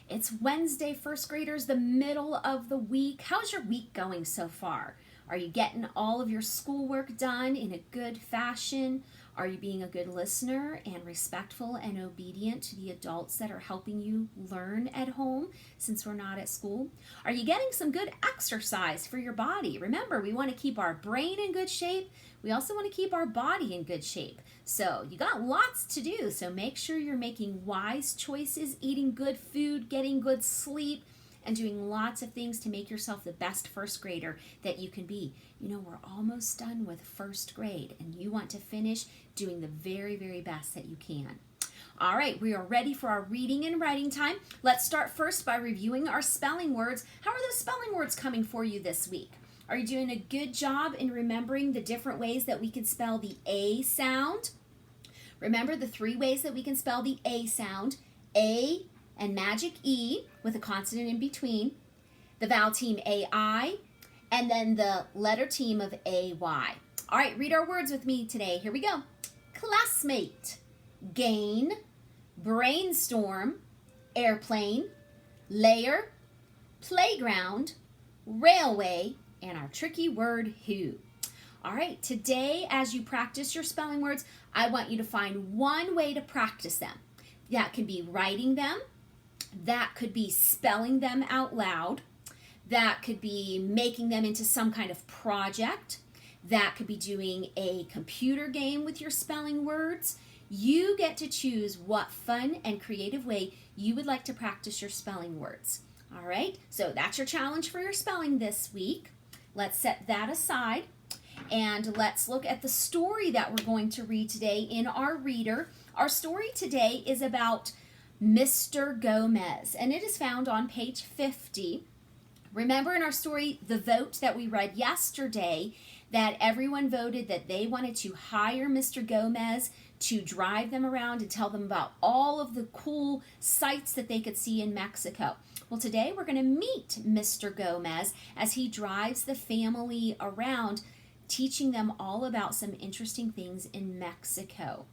It's Wednesday, first graders, the middle of the week. How's your week going so far? Are you getting all of your schoolwork done in a good fashion? Are you being a good listener and respectful and obedient to the adults that are helping you learn at home since we're not at school? Are you getting some good exercise for your body? Remember, we want to keep our brain in good shape. We also want to keep our body in good shape. So you got lots to do. So make sure you're making wise choices, eating good food, getting good sleep, and doing lots of things to make yourself the best first grader that you can be. You know, we're almost done with first grade, and you want to finish doing the very, very best that you can. All right, we are ready for our reading and writing time. Let's start first by reviewing our spelling words. How are those spelling words coming for you this week? Are you doing a good job in remembering the different ways that we can spell the A sound? Remember the 3 ways that we can spell the A sound: A and magic E with a consonant in between, the vowel team AI, and then the letter team of AY. All right, read our words with me today. Here we go. Classmate, gain, brainstorm, airplane, layer, playground, railway, and our tricky word who. All right, today as you practice your spelling words, I want you to find one way to practice them. That can be writing them, that could be spelling them out loud, that could be making them into some kind of project, that could be doing a computer game with your spelling words. You get to choose what fun and creative way you would like to practice your spelling words. All right, so that's your challenge for your spelling this week. Let's set that aside and let's look at the story that we're going to read today in our reader. Our story today is about Mr. Gomez, and it is found on page 50. Remember in our story, the vote that we read yesterday, that everyone voted that they wanted to hire Mr. Gomez to drive them around and tell them about all of the cool sights that they could see in Mexico. Well, today we're going to meet Mr. Gomez as he drives the family around, teaching them all about some interesting things in Mexico.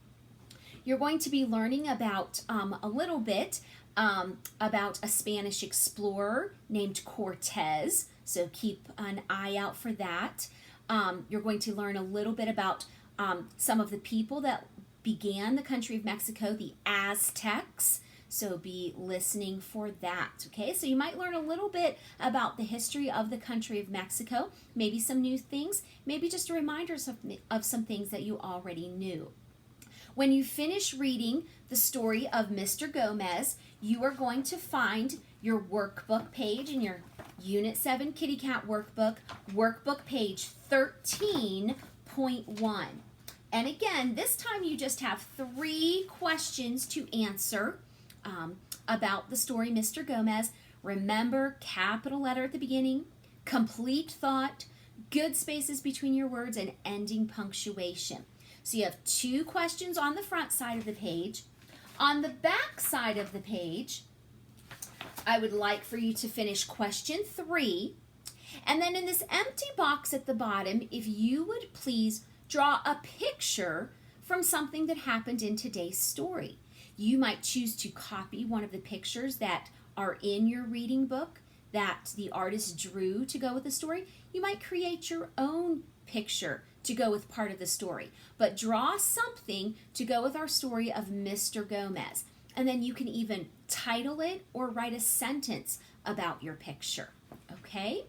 You're going to be learning about a little bit about a Spanish explorer named Cortez, so keep an eye out for that. You're going to learn a little bit about some of the people that began the country of Mexico, the Aztecs, so be listening for that, okay? So you might learn a little bit about the history of the country of Mexico, maybe some new things, maybe just a reminder of some things that you already knew. When you finish reading the story of Mr. Gomez, you are going to find your workbook page in your Unit 7 Kitty Cat workbook, workbook page 13.1. And again, this time you just have 3 questions to answer about the story Mr. Gomez. Remember, capital letter at the beginning, complete thought, good spaces between your words, and ending punctuation. So you have 2 questions on the front side of the page. On the back side of the page, I would like for you to finish question 3. And then in this empty box at the bottom, if you would please draw a picture from something that happened in today's story. You might choose to copy one of the pictures that are in your reading book that the artist drew to go with the story. You might create your own picture to go with part of the story, but draw something to go with our story of Mr. Gomez. And then you can even title it or write a sentence about your picture, okay?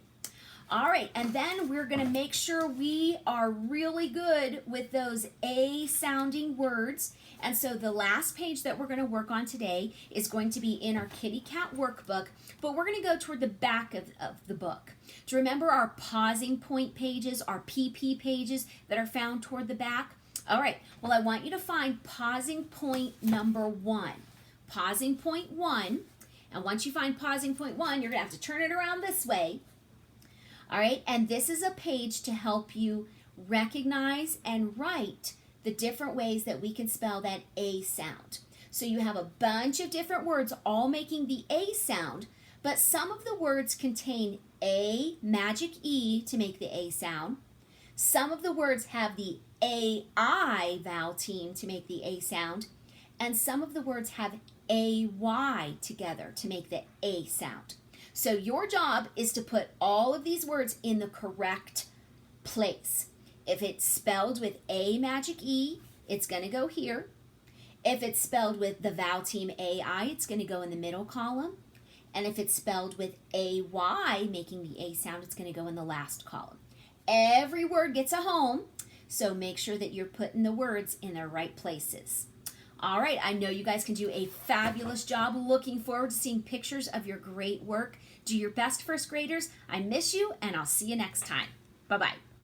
All right, and then we're going to make sure we are really good with those A-sounding words. And so the last page that we're going to work on today is going to be in our Kitty Cat workbook, but we're going to go toward the back of the book. Do you remember our pausing point pages, our PP pages that are found toward the back? All right, well, I want you to find pausing point number 1. Pausing point 1, and once you find pausing point 1, you're going to have to turn it around this way. All right, and this is a page to help you recognize and write the different ways that we can spell that A sound. So you have a bunch of different words all making the A sound, but some of the words contain A, magic E to make the A sound. Some of the words have the AI vowel team to make the A sound, and some of the words have A-Y together to make the A sound. So your job is to put all of these words in the correct place. If it's spelled with A magic E, it's going to go here. If it's spelled with the vowel team AI, it's going to go in the middle column. And if it's spelled with AY, making the A sound, it's going to go in the last column. Every word gets a home, so make sure that you're putting the words in their right places. All right, I know you guys can do a fabulous job. Looking forward to seeing pictures of your great work. Do your best, first graders. I miss you, and I'll see you next time. Bye-bye.